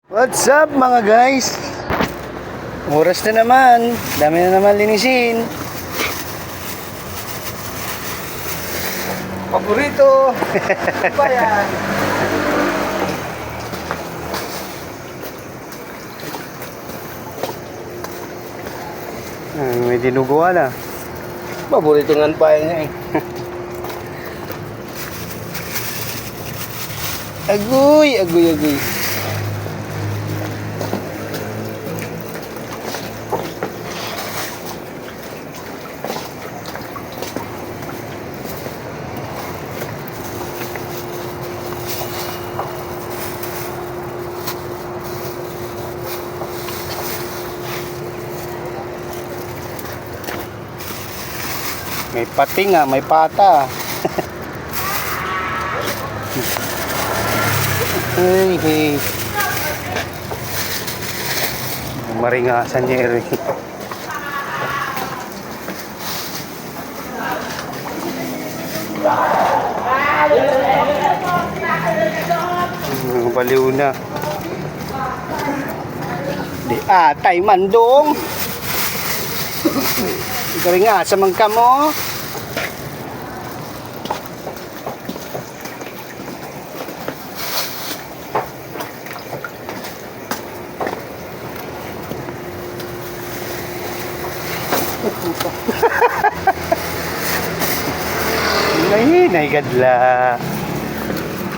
What's up mga guys? Oras na naman. Dami na naman linisin. Paborito. Ba yan? May dinuguan na. Paborito nga pa niya eh. Agoy, agoy, agoy. May pating ah, may pata. Hey, hey. Maringasan niya rin. Baliw na. Di atay mandong. Galing nga sa mangka mo. Nay gadla.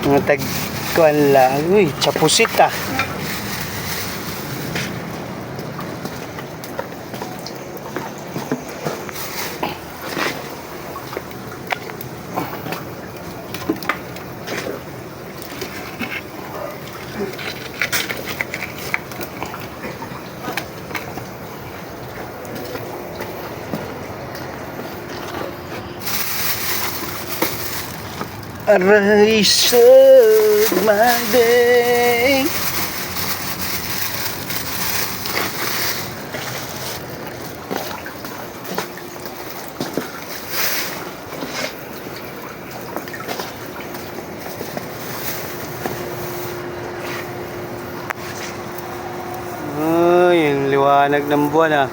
Mga tagkuan lang. Uy, chapusit ah. Aray sa magdeng. Oh, yung liwanag ng buwan ah.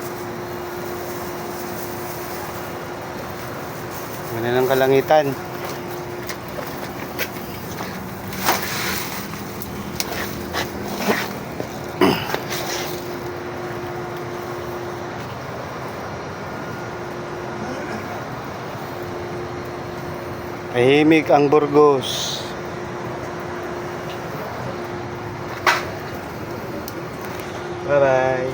Ganda ng kalangitan. Tahimik ang Burgos. Bye-bye.